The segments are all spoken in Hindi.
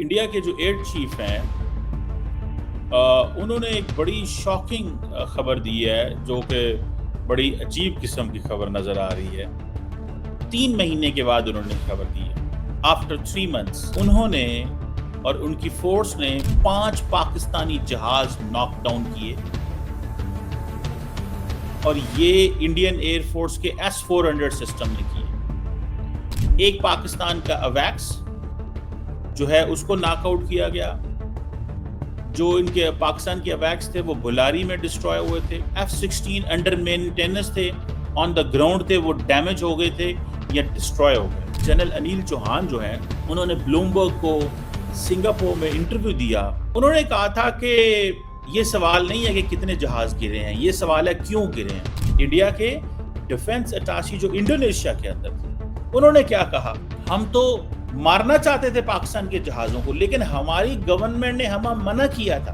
इंडिया के जो एयर चीफ हैं उन्होंने एक बड़ी शॉकिंग खबर दी है, जो कि बड़ी अजीब किस्म की खबर नज़र आ रही है। 3 महीने के बाद उन्होंने खबर दी है। आफ्टर 3 मंथ्स उन्होंने और उनकी फोर्स ने 5 पाकिस्तानी जहाज नॉक डाउन किए और ये इंडियन एयर फोर्स के S-400 सिस्टम ने किए। एक पाकिस्तान का अवैक्स जो है उसको नॉकआउट किया गया। जो इनके पाकिस्तान के अवैक्स थे वो बुलारी में डिस्ट्रॉय हुए थे। F-16 अंडर मेंटेनेंस थे, ऑन द ग्राउंड थे, वो डैमेज हो गए थे या डिस्ट्रॉय हो गए। जनरल अनिल चौहान जो है उन्होंने ब्लूमबर्ग को सिंगापुर में इंटरव्यू दिया। उन्होंने कहा था कि ये सवाल नहीं है कि कितने जहाज गिरे हैं, ये सवाल है क्यों गिरे हैं। इंडिया के डिफेंस अटाशी जो इंडोनेशिया के अंदर थे, उन्होंने क्या कहा, हम तो मारना चाहते थे पाकिस्तान के जहाजों को, लेकिन हमारी गवर्नमेंट ने हमें मना किया था,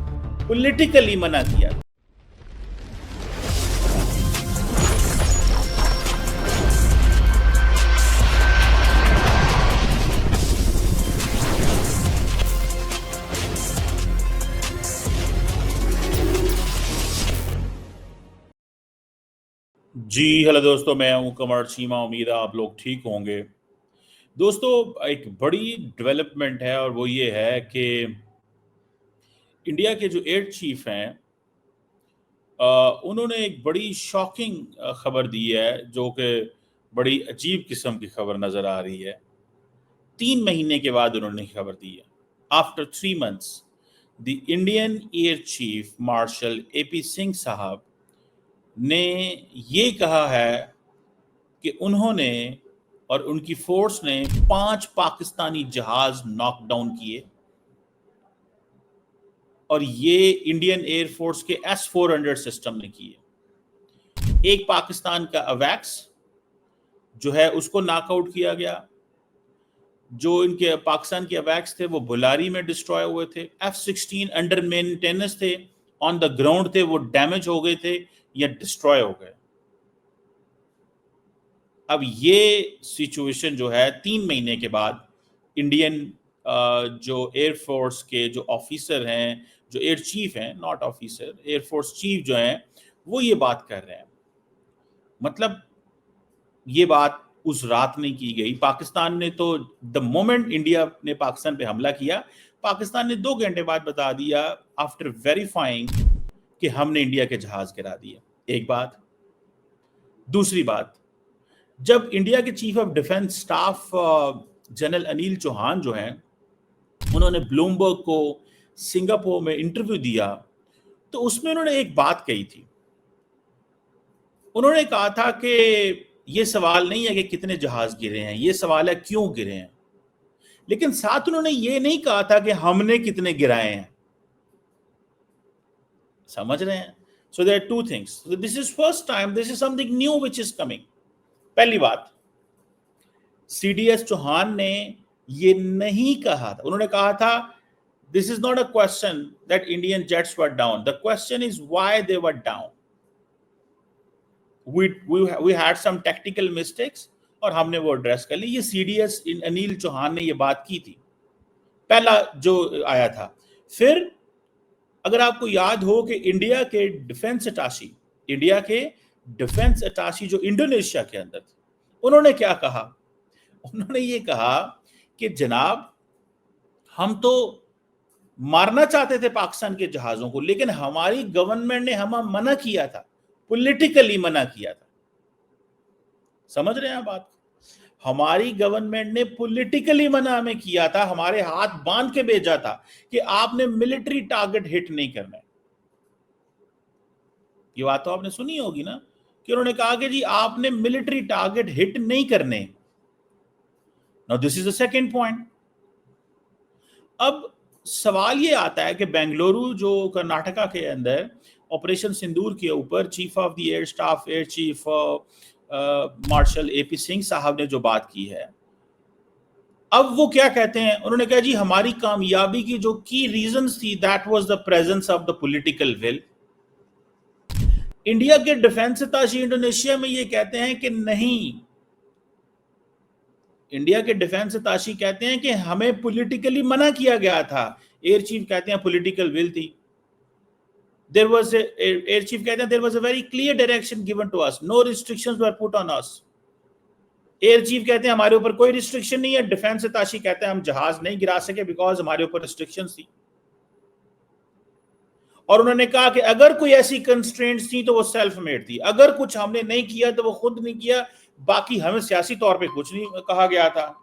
पॉलिटिकली मना किया था। जी हेलो दोस्तों, मैं हूं कमर चीमा। उम्मीद है आप लोग ठीक होंगे। दोस्तों, एक बड़ी डेवलपमेंट है और वो ये है कि इंडिया के जो एयर चीफ हैं उन्होंने एक बड़ी शॉकिंग खबर दी है, जो कि बड़ी अजीब किस्म की खबर नज़र आ रही है। 3 महीने के बाद उन्होंने खबर दी है। After 3 months the Indian air chief marshal AP Singh साहब ने ये कहा है कि उन्होंने और उनकी फोर्स ने 5 पाकिस्तानी जहाज नॉक डाउन किए और ये इंडियन एयर फोर्स के S-400 सिस्टम ने किए। एक पाकिस्तान का अवैक्स जो है उसको नॉकआउट किया गया। जो इनके पाकिस्तान के अवैक्स थे वो बुलारी में डिस्ट्रॉय हुए थे। F-16 अंडर मेंटेनेंस थे, ऑन द ग्राउंड थे, वो डैमेज हो गए थे या डिस्ट्रॉय हो गए। अब ये सिचुएशन जो है 3 महीने के बाद इंडियन जो एयर फोर्स के जो ऑफिसर हैं, जो एयर चीफ हैं, not officer, air force chief जो हैं, वो ये बात कर रहे हैं। मतलब ये बात उस रात नहीं की गई। पाकिस्तान ने तो द मोमेंट इंडिया ने पाकिस्तान पे हमला किया, पाकिस्तान ने 2 घंटे बाद बता दिया आफ्टर वेरीफाइंग कि हमने इंडिया के जहाज गिरा दिए। एक बात। दूसरी बात, जब इंडिया के chief of defence staff general Anil Chauhan जो हैं उन्होंने ब्लूमबर्ग को सिंगापुर में इंटरव्यू दिया, तो उसमें उन्होंने एक बात कही थी। उन्होंने कहा था कि ये सवाल नहीं है कि कितने जहाज गिरे हैं, ये सवाल है क्यों गिरे हैं। लेकिन साथ उन्होंने ये नहीं कहा था कि हमने कितने गिराए हैं। समझ रहे हैं? So there are two things. This is first time, this is something new which is coming. पहली बात, CDS चौहान ने ये नहीं कहा था। उन्होंने कहा था this is not a question that Indian jets were down, the question is why they were down. we had some tactical mistakes और हमने वो एड्रेस कर ली। ये CDS अनिल चौहान ने ये बात की थी, पहला जो आया था। फिर अगर आपको याद हो कि इंडिया के डिफेंस अटाशी जो इंडोनेशिया के अंदर थे, उन्होंने क्या कहा, उन्होंने ये कहा कि जनाब हम तो मारना चाहते थे पाकिस्तान के जहाजों को, लेकिन हमारी गवर्नमेंट ने हमें मना किया था, पॉलिटिकली मना किया था। समझ रहे हैं बात? हमारी गवर्नमेंट ने पॉलिटिकली मना हमें किया था, हमारे हाथ बांध के भेजा था कि आपने मिलिट्री टारगेट हिट नहीं करना है। ये बात तो आपने सुनी होगी ना, कि उन्होंने कहा कि जी आपने मिलिट्री टारगेट हिट नहीं करने। Now this is the second point. अब सवाल ये आता है कि बेंगलुरु जो कर्नाटका के अंदर ऑपरेशन सिंदूर के ऊपर chief of the air staff air chief marshal AP Singh साहब ने जो बात की है, अब वो क्या कहते हैं, उन्होंने कहा जी हमारी कामयाबी की जो की रीजंस थी that was the presence of the political will. India के डिफेंस अताशी इंडोनेशिया में ये कहते हैं कि नहीं, इंडिया के डिफेंस अताशी कहते हैं कि हमें पॉलिटिकली मना किया गया था। एयर चीफ कहते हैं पॉलिटिकल विल थी। एयर चीफ कहते हैं there was a very clear direction given to us, no restrictions were put on us. Air chief कहते हैं हमारे ऊपर कोई रिस्ट्रिक्शन नहीं है। डिफेंस अताशी कहते हैं हम जहाज नहीं गिरा सके बिकॉज हमारे ऊपर रिस्ट्रिक्शंस थी। और उन्होंने कहा कि अगर कोई ऐसी कंस्ट्रेंट्स थी तो वो सेल्फ मेड थी, अगर कुछ हमने नहीं किया तो वो खुद नहीं किया, बाकी हमें सियासी तौर पे कुछ नहीं कहा गया था।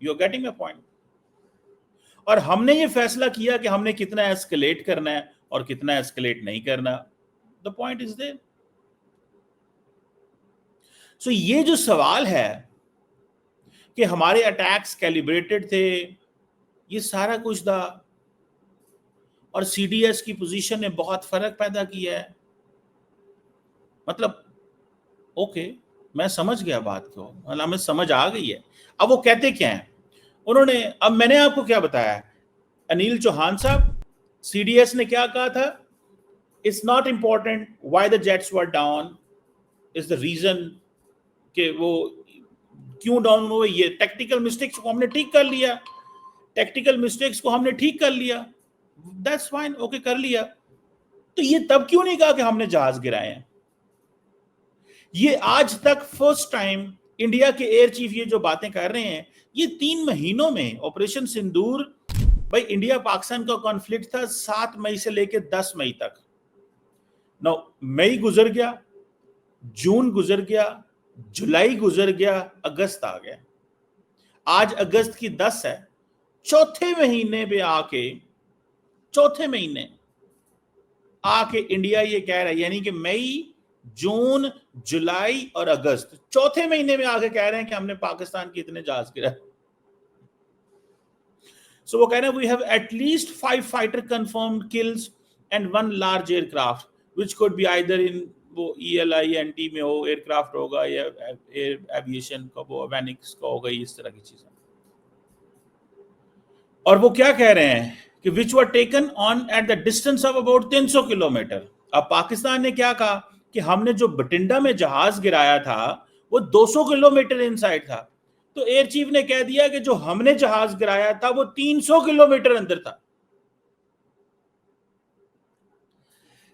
You are getting my point. और हमने ये फैसला किया कि हमने कितना एस्केलेट करना है और कितना एस्केलेट नहीं करना। The point is there. So ये जो सवाल है कि हमारे अटैक्स कैलिब्रेटेड थे, ये सारा कुछ था। और सीडीएस की पोजीशन ने बहुत फर्क पैदा किया है। मतलब ओके, मैं समझ गया बात को, मतलब हमें समझ आ गई है। अब वो कहते क्या हैं उन्होंने, अब मैंने आपको क्या बताया, अनिल चौहान साहब सीडीएस ने क्या कहा था, it's not important why the jets were down, is the reason कि वो क्यों डाउन हुए, ये टेक्निकल मिस्टेक्स को हमने ठीक कर लिया, टेक्निकल मिस्टेक्स को हमने ठीक कर लिया, दैट्स फाइन, ओके कर लिया। तो ये तब क्यों नहीं कहा कि हमने जहाज गिराए हैं? ये आज तक फर्स्ट टाइम इंडिया के एयर चीफ ये जो बातें कर रहे हैं, ये 3 महीनों में ऑपरेशन सिंदूर, भाई इंडिया पाकिस्तान का कॉन्फ्लिक्ट था 7 मई से लेकर 10 मई तक। नौ मई गुजर गया, जून गुजर गया, जुलाई गुजर गया, अगस्त आ गया, आज अगस्त की 10 है। चौथे महीने आके इंडिया ये कह रहा है, यानी कि मई, जून, जुलाई और अगस्त, चौथे महीने में आके कह रहे हैं कि हमने पाकिस्तान के इतने जहाज गिराए। सो वो कह रहे हैं we have at least 5 fighter confirmed kills and 1 large aircraft which could be either in वो ELINT में हो, एयरक्राफ्ट होगा या एयर एविएशन का वो एवेनिक्स का होगा, इस तरह की चीजें। और वो क्या कह रहे हैं कि which were taken on at the distance of about 300 kilometre. अब पाकिस्तान ने क्या कहा कि हमने जो बटिंडा में जहाज गिराया था वो 200 किलोमीटर इनसाइड था। तो एयर चीफ ने कह दिया कि जो हमने जहाज गिराया था वो 300 किलोमीटर अंदर था।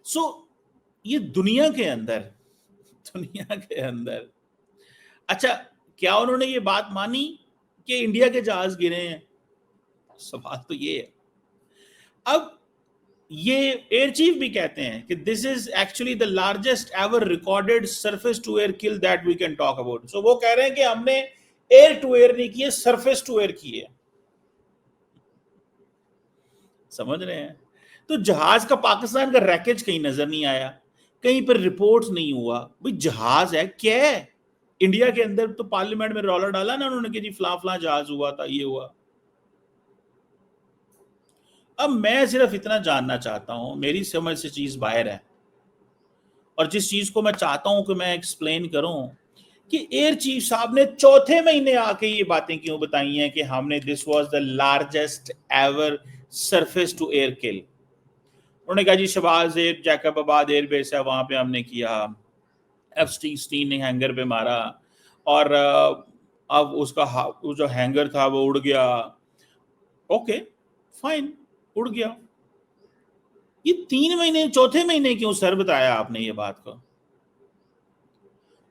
सो ये दुनिया के अंदर अच्छा, क्या उन्होंने ये बात मानी कि इंडिया के जहाज गिरे हैं? सवाल तो ये है। अब ये एयर चीफ भी कहते हैं कि this is actually the largest ever recorded surface to air kill that we can talk about. So वो कह रहे हैं कि हमने एयर टू एयर नहीं किए, सरफेस टू एयर किए। समझ रहे हैं? तो जहाज का पाकिस्तान का रैकेज कहीं नजर नहीं आया, कहीं पर रिपोर्ट्स नहीं हुआ। भाई जहाज है क्या है? इंडिया के अंदर तो पार्लियामेंट में रौला डाला ना उन्होंने कि जी फला जहाज हुआ था, ये हुआ। अब मैं सिर्फ इतना जानना चाहता हूं, मेरी समझ से चीज बाहर है, और जिस चीज को मैं चाहता हूं कि मैं एक्सप्लेन करूं कि एयर चीफ साहब ने चौथे महीने आके ये बातें क्यों बताई हैं कि हमने this was the largest ever surface to air kill. उन्होंने कहा जी शहबाज एयर जैकबाबाद एयरबेस है, वहां पे हमने किया, F-16 ने हैंगर पे मारा, और अब उसका वो जो हैंगर था वो उड़ गया। ओके फाइन, उड़ गया। ये 3 महीने, चौथे महीने क्यों सर बताया आपने ये बात को?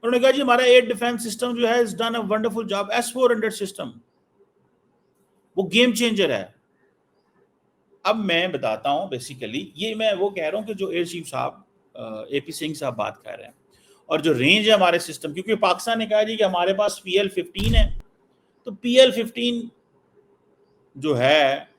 उन्होंने कहा जी हमारा एयर डिफेंस सिस्टम जो है is done a wonderful job, S-400 system वो गेम चेंजर है। अब मैं बताता हूं, बेसिकली ये मैं वो कह रहा हूं कि जो एयर चीफ साहब AP सिंह साहब बात कर रहे हैं, और जो रेंज है हमारे सिस्टम, क्योंकि पाकिस्तान ने कहा जी कि हमारे पास PL-15 है, तो PL-15 जो है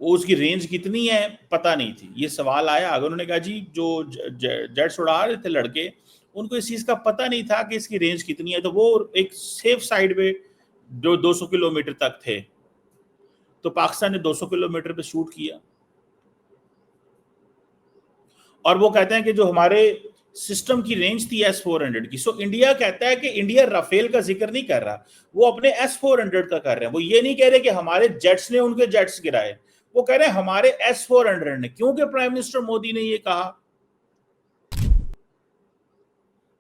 वो उसकी रेंज कितनी है पता नहीं थी। ये सवाल आया, अगर उन्होंने कहा जी जो जेट्स उड़ा रहे थे लड़के, उनको इस चीज का पता नहीं था कि इसकी रेंज कितनी है, तो वो एक सेफ साइड पे जो 200 किलोमीटर तक थे, तो पाकिस्तान ने 200 किलोमीटर पे शूट किया। और वो कहते हैं कि जो हमारे सिस्टम की रेंज थी S-400 की। सो इंडिया कहता है कि इंडिया राफेल का जिक्र नहीं कर रहा, वो अपने S-400 का कर रहे हैं। वो ये नहीं कह रहे कि हमारे जेट्स ने उनके जेट्स गिराए, वो कह रहे हैं हमारे S-400 ने, क्योंकि प्राइम मिनिस्टर मोदी ने ये कहा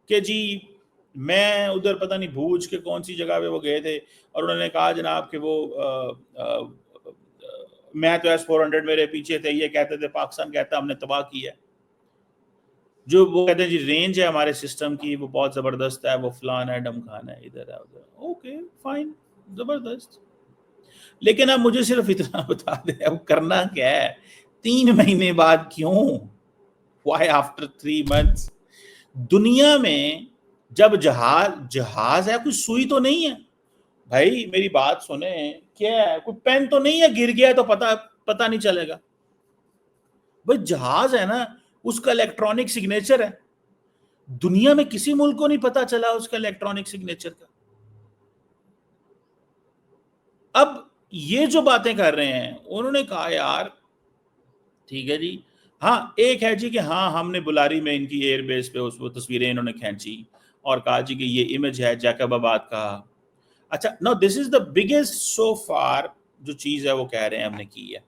कि जी मैं उधर पता नहीं भूज के कौन सी जगह पे वो गए थे और उन्होंने कहा जनाब कि वो मैं तो S-400 मेरे पीछे थे, ये कहते थे पाकिस्तान कहता हमने तबाह किया है, जो वो कहते हैं जी रेंज है हमारे सिस्टम की वो बहुत जबरदस्त है, वो फलान है ढमकान है इधर है उधर, ओके फाइन जबरदस्त। लेकिन अब मुझे सिर्फ इतना बता दे अब करना क्या है 3 महीने बाद, क्यों, व्हाई आफ्टर 3 months? दुनिया में जब जहाज है, कोई सुई तो नहीं है भाई, मेरी बात सुने, क्या है, कोई पेन तो नहीं है, गिर गया तो पता नहीं चलेगा भाई, जहाज है ना, उसका इलेक्ट्रॉनिक सिग्नेचर है, दुनिया में किसी मुल्क को नहीं पता चला उसका इलेक्ट्रॉनिक सिग्नेचर का। अब ये जो बातें कर रहे हैं, उन्होंने कहा यार ठीक है जी, हाँ एक है जी कि हाँ हमने बुलारी में इनकी एयरबेस पे उस वो तस्वीरें इन्होंने खींची और कहा जी कि ये इमेज है जैकबाबाद का। अच्छा now this is the biggest so far जो चीज है वो कह रहे हैं हमने की है।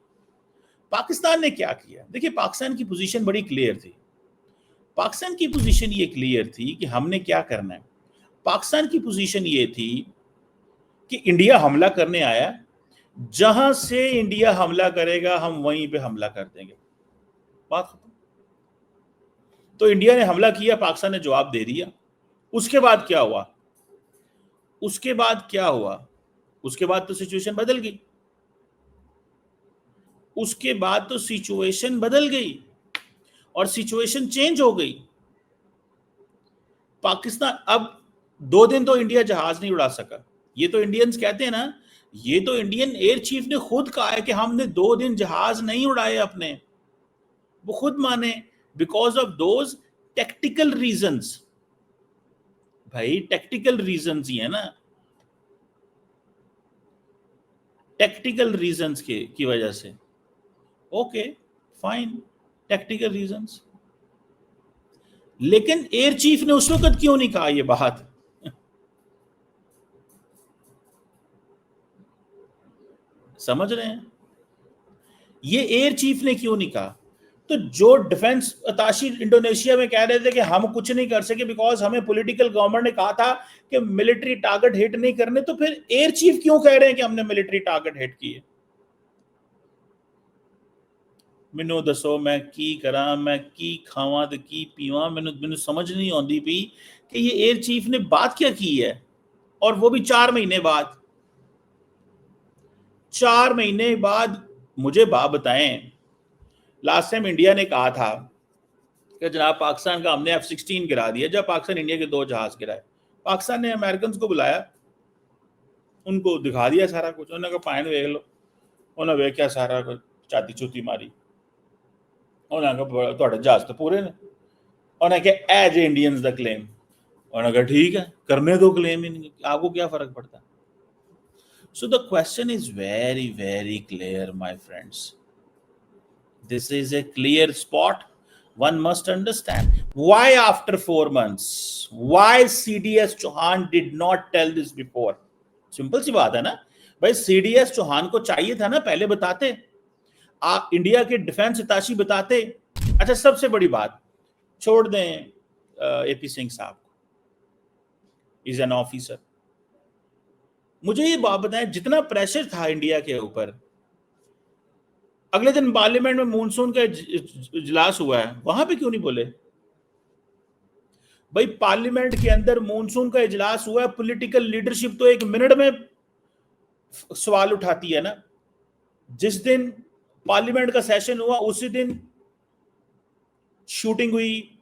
पाकिस्तान ने क्या किया, देखिए पाकिस्तान की पोजीशन बड़ी क्लियर थी, पाकिस्तान की पोजीशन ये क्लियर थी कि हमने क्या करना है। पाकिस्तान की पोजीशन ये थी कि इंडिया हमला करने आया, जहां से इंडिया हमला करेगा हम वहीं पे हमला कर देंगे, बात खत्म। तो इंडिया ने हमला किया, पाकिस्तान ने जवाब दे दिया। उसके बाद क्या हुआ, उसके बाद क्या हुआ, उसके बाद तो सिचुएशन बदल गई, उसके बाद तो सिचुएशन बदल गई और सिचुएशन चेंज हो गई। पाकिस्तान अब 2 दिन तो इंडिया जहाज नहीं उड़ा सका, ये तो इंडियंस कहते हैं ना, ये तो इंडियन एयर चीफ ने खुद कहा है कि हमने 2 दिन जहाज नहीं उड़ाए अपने, वो खुद माने, because of those tactical reasons. भाई टेक्टिकल रीजंस ही है ना, टेक्टिकल रीजंस की वजह से, ओके फाइन, टेक्टिकल रीजंस। लेकिन एयर चीफ ने उस वक्त क्यों नहीं कहा ये बात, समझ रहे हैं, ये एयर चीफ ने क्यों नहीं कहा। तो जो डिफेंस अताशी इंडोनेशिया में कह रहे थे कि हम कुछ नहीं कर सके बिकॉज हमें पॉलिटिकल गवर्नमेंट ने कहा था कि मिलिट्री टारगेट हिट नहीं करने, तो फिर एयर चीफ क्यों कह रहे हैं कि हमने मिलिट्री टारगेट हिट किए। मैनू दसो मैं की करा, मैं की खावा ते की पीवा, मैनू समझ नहीं आती पई कि ये एयर चीफ ने बात क्या की है, और वो भी 4 महीने बाद। 4 महीने बाद मुझे बात बताएं, लास्ट टाइम इंडिया ने कहा था कि जनाब पाकिस्तान का हमने F-16 गिरा दिया, जब पाकिस्तान इंडिया के 2 जहाज गिराए, पाकिस्तान ने अमेरिकन को बुलाया, उनको दिखा दिया सारा कुछ, उन्होंने कहा पाइन वेख लो, उन्होंने वेख्या सारा कुछ, छाती छुती मारी, उन्होंने कहा तुहाडे जहाज तो पूरे ने, उन्होंने कहा एज इंडियंस द क्लेम, उन्होंने कहा ठीक है करने दो क्लेम, आपको क्या फर्क पड़ता। So the question is very very clear my friends, this is a clear spot. One must understand why after 4 months, why CDS Chauhan did not tell this before. Simple सी बात है ना भाई, CDS चौहान को चाहिए था ना पहले बताते, इंडिया के डिफेंस अताशी बताते। अच्छा सबसे बड़ी बात, छोड़ दें AP सिंह साहब को, इज एन ऑफिसर, मुझे ये बात बताएं, जितना प्रेशर था इंडिया के ऊपर, अगले दिन पार्लियामेंट में मॉनसून का इजलास हुआ है, वहां पे क्यों नहीं बोले भाई। पार्लियामेंट के अंदर मॉनसून का इजलास हुआ है, पॉलिटिकल लीडरशिप तो 1 मिनट में सवाल उठाती है ना। जिस दिन पार्लियामेंट का सेशन हुआ उसी दिन शूटिंग हुई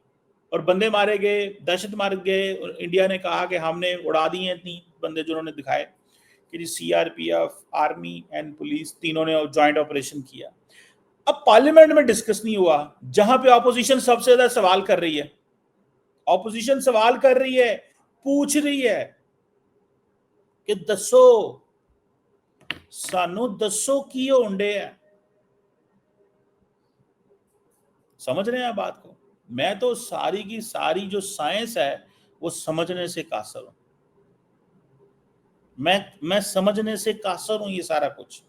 और बंदे मारे गए, दहशत मारे गए, इंडिया ने कहा कि हमने उड़ा दिए हैं 3 बंदे जो उन्होंने दिखाए कि जी CRPF, आर्मी एंड पुलिस तीनों ने ज्वाइंट ऑपरेशन किया। अब पार्लियामेंट में डिस्कस नहीं हुआ, जहां पे ऑपोजिशन सबसे ज्यादा सवाल कर रही है, ऑपोजिशन सवाल कर रही है, पूछ रही है कि दसो सानू दसो की होंडे है। समझ रहे हैं बात को, मैं तो सारी की सारी जो साइंस है वो समझने से कासर हूं, मैं समझने से कासर हूं ये सारा कुछ,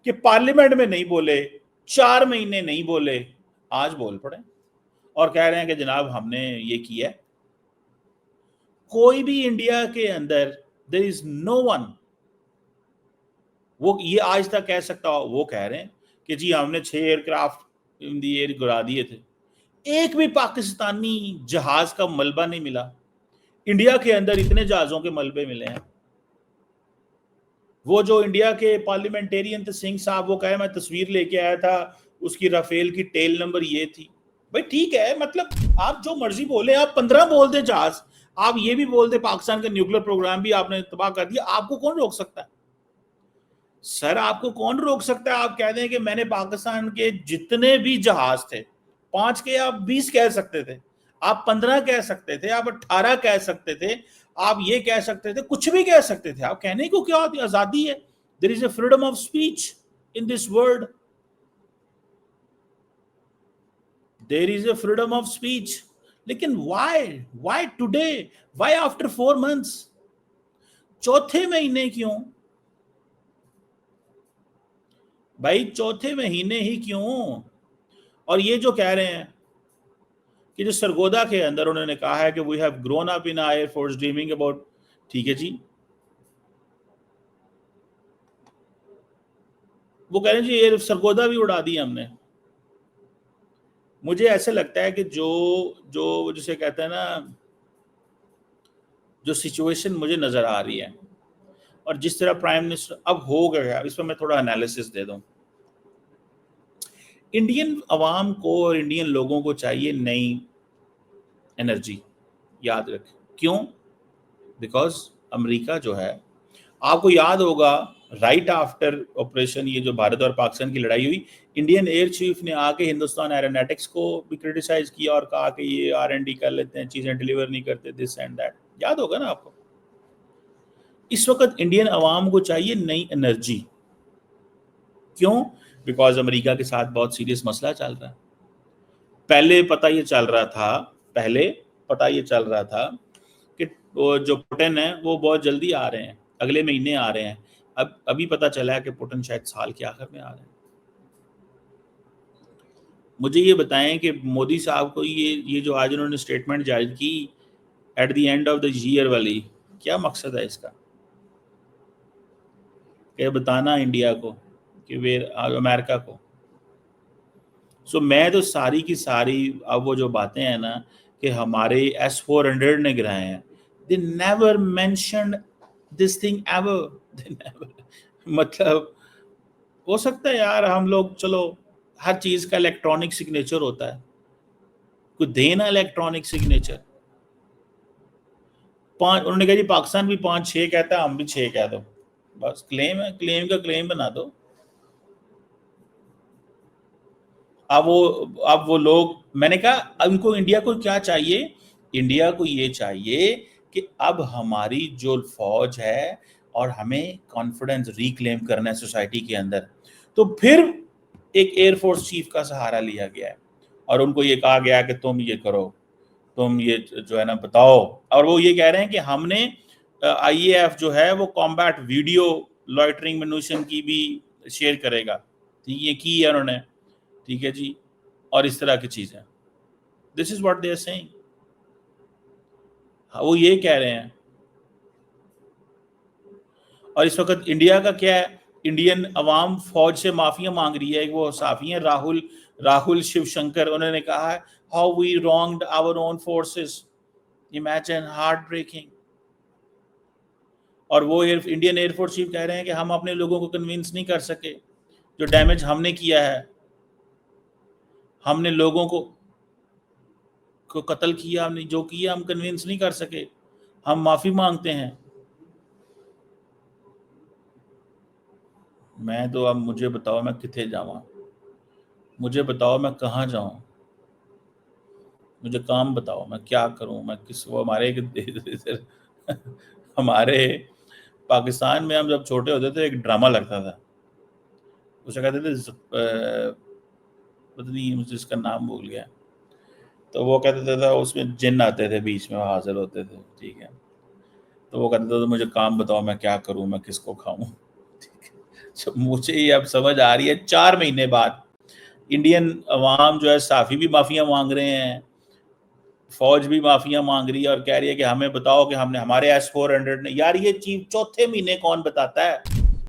कि पार्लियामेंट में नहीं बोले, 4 महीने नहीं बोले, आज बोल पड़े और कह रहे हैं कि जनाब हमने ये किया। कोई भी इंडिया के अंदर देयर इज नो वन वो ये आज तक कह सकता हो। वो कह रहे हैं कि जी हमने 6 एयरक्राफ्ट इन दी एयर गिरा दिए थे, एक भी पाकिस्तानी जहाज का मलबा नहीं मिला। इंडिया के अंदर इतने जहाजों के मलबे मिले हैं। वो जो इंडिया के पार्लियामेंटेरियन थे सिंह साहब, वो कहे मैं तस्वीर लेके आया था, उसकी राफेल की टेल नंबर ये थी। भाई ठीक है, मतलब आप जो मर्जी बोले, आप 15 बोल दे जहाज, आप ये भी बोल दे पाकिस्तान का न्यूक्लियर प्रोग्राम भी आपने तबाह कर दिया, आपको कौन रोक सकता है? सर आपको कौन रोक सकता है? आप कह दें कि मैंने पाकिस्तान के जितने भी जहाज थे, 5 के आप 20 कह सकते थे, आप 15 कह सकते थे, आप 18 कह सकते थे, आप ये कह सकते थे, कुछ भी कह सकते थे। आप कहने को क्या होती आजादी है। There is a freedom of speech in this world, there is a freedom of speech. लेकिन why today, why after 4 months, चौथे महीने क्यों भाई, चौथे महीने ही क्यों? और ये जो कह रहे हैं कि जो सरगोदा के अंदर उन्होंने कहा है कि we have grown up in air force dreaming about, ठीक है जी, वो कह रहे हैं जी ये सरगोदा भी उड़ा दी हमने। मुझे ऐसे लगता है कि जो जो जिसे कहते हैं ना, जो सिचुएशन मुझे नजर आ रही है और जिस तरह प्राइम मिनिस्टर अब हो गया, इस पर मैं थोड़ा एनालिसिस दे दूं। इंडियन अवाम को और इंडियन लोगों को चाहिए नई एनर्जी, याद रखें क्यों? बिकॉज अमेरिका जो है, आपको याद होगा राइट आफ्टर ऑपरेशन, ये जो भारत और पाकिस्तान की लड़ाई हुई, इंडियन एयर चीफ ने आके हिंदुस्तान एरोनॉटिक्स को भी क्रिटिसाइज किया और कहा कि ये R&D कर लेते हैं, चीजें डिलीवर नहीं करते, दिस एंड दैट, याद होगा ना आपको। इस वक्त इंडियन अवाम को चाहिए नई एनर्जी। क्यों? बिकॉज अमेरिका के साथ बहुत सीरियस मसला चल रहा है। पहले पता ये चल रहा था कि वो जो पुतिन है वो बहुत जल्दी आ रहे हैं, अगले महीने आ रहे हैं। अब अभी पता चला है कि पुतिन शायद साल के आखिर में आ रहे हैं। मुझे ये बताएं कि मोदी साहब को ये जो आज उन्होंने स्टेटमेंट जारी की at the end of the year वाली, क्या मकसद है इसका? क्या बताना इंडिया को कि वे अमेरिका को? सो मैं तो सारी की सारी, अब वो जो बातें हैं ना कि हमारे S-400 ने गिराए हैं, they never mentioned this thing ever. मतलब हो सकता है यार हम लोग, चलो हर चीज का इलेक्ट्रॉनिक सिग्नेचर होता है, कोई देना इलेक्ट्रॉनिक सिग्नेचर। उन्होंने कहा जी पाकिस्तान भी 5-6 कहता है, हम भी 6 कह दो, बस क्लेम है, क्लेम का क्लेम बना दो। अब वो लोग, मैंने कहा उनको इंडिया को क्या चाहिए? इंडिया को ये चाहिए कि अब हमारी जो फौज है और हमें कॉन्फिडेंस रिक्लेम करना है सोसाइटी के अंदर, तो फिर एक एयरफोर्स चीफ का सहारा लिया गया है और उनको ये कहा गया कि तुम ये करो, तुम ये जो है ना बताओ। और वो ये कह रहे हैं कि हमने IAF जो है वो कॉम्बैट वीडियो लॉइटरिंग मिनुशन की भी शेयर करेगा, ठीक है, की है उन्होंने, ठीक है जी, और इस तरह की चीजें। This is what they are saying, वो ये कह रहे हैं। और इस वक्त इंडिया का क्या है? इंडियन अवाम फौज से माफिया मांग रही है। वो साफी हैं राहुल शिवशंकर, उन्होंने कहा है how we wronged our own forces, imagine, heart breaking. और वो इंडियन एयरफोर्स चीफ कह रहे हैं कि हम अपने लोगों को कन्विंस नहीं कर सके, जो डैमेज हमने किया है, हमने लोगों को कत्ल किया, हमने जो किया हम कन्विंस नहीं कर सके, हम माफी मांगते हैं। मैं तो अब मुझे बताओ मैं किथे जाऊं, मुझे बताओ मैं कहाँ जाऊं, मुझे काम बताओ मैं क्या करूं, मैं किस वो हमारे पाकिस्तान में हम जब छोटे होते थे एक ड्रामा लगता था, उसे कहते थे पता नहीं मुझे इसका नाम भूल गया, तो वो कहते थे उसमें जिन आते थे बीच में हाजिर होते थे, ठीक है, तो वो कहते थे तो मुझे काम बताओ मैं क्या करूं, मैं किसको खाऊं। ठीक है, तो मुझे ये अब समझ आ रही है 4 महीने बाद इंडियन अवाम जो है साफी भी माफिया मांग रहे हैं, फौज भी माफिया मांग रही है और कह रही है कि हमें बताओ कि हमने हमारे S-400 ने, यार ये चीफ चौथे महीने कौन बताता है?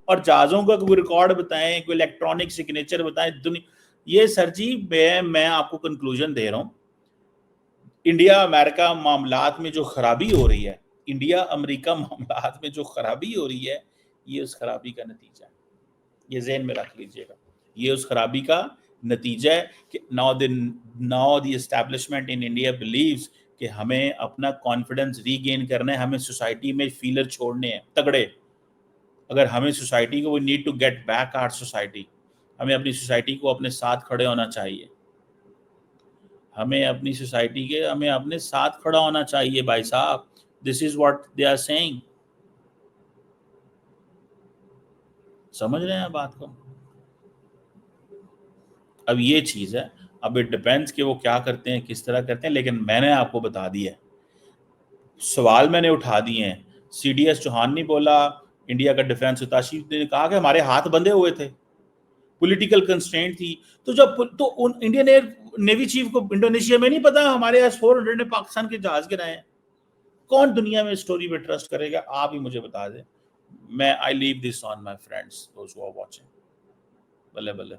और जहाजों का कोई रिकॉर्ड बताएं, कोई इलेक्ट्रॉनिक सिग्नेचर बताएं दुनिया। ये सर जी मैं आपको कंक्लूजन दे रहा हूं, इंडिया अमेरिका मामलात में जो खराबी हो रही है, इंडिया अमेरिका मामलात में जो खराबी हो रही है, ये उस खराबी का नतीजा है। ये ज़हन में रख लीजिएगा, ये उस खराबी का नतीजा है कि now the establishment in India believes कि हमें अपना कॉन्फिडेंस रीगेन करना है, हमें सोसाइटी में फीलर छोड़ने हैं तगड़े। अगर हमें सोसाइटी को, we need to get back our society, हमें अपनी सोसाइटी को अपने साथ खड़े होना चाहिए, हमें अपनी सोसाइटी के, हमें अपने साथ खड़ा होना चाहिए भाई साहब। This is what they are saying. समझ रहे हैं बात को? अब ये चीज है, अब इट डिपेंड्स कि वो क्या करते हैं, किस तरह करते हैं, लेकिन मैंने आपको बता दिया है, सवाल मैंने उठा दिए हैं। CDS चौहान नहीं बोला, इंडिया का डिफेंस हिताशी ने कहा कि हमारे हाथ बंधे हुए थे, पॉलिटिकल कंस्ट्रेंट थी। तो जब तो उन इंडियन एयर नेवी चीफ को इंडोनेशिया में नहीं पता हमारे S-400 ने पाकिस्तान के जहाज गिराए हैं? कौन दुनिया में स्टोरी पे ट्रस्ट करेगा? आप ही मुझे बता दें। मैं I leave this on my friends those who are watching. बल्ले बल्ले।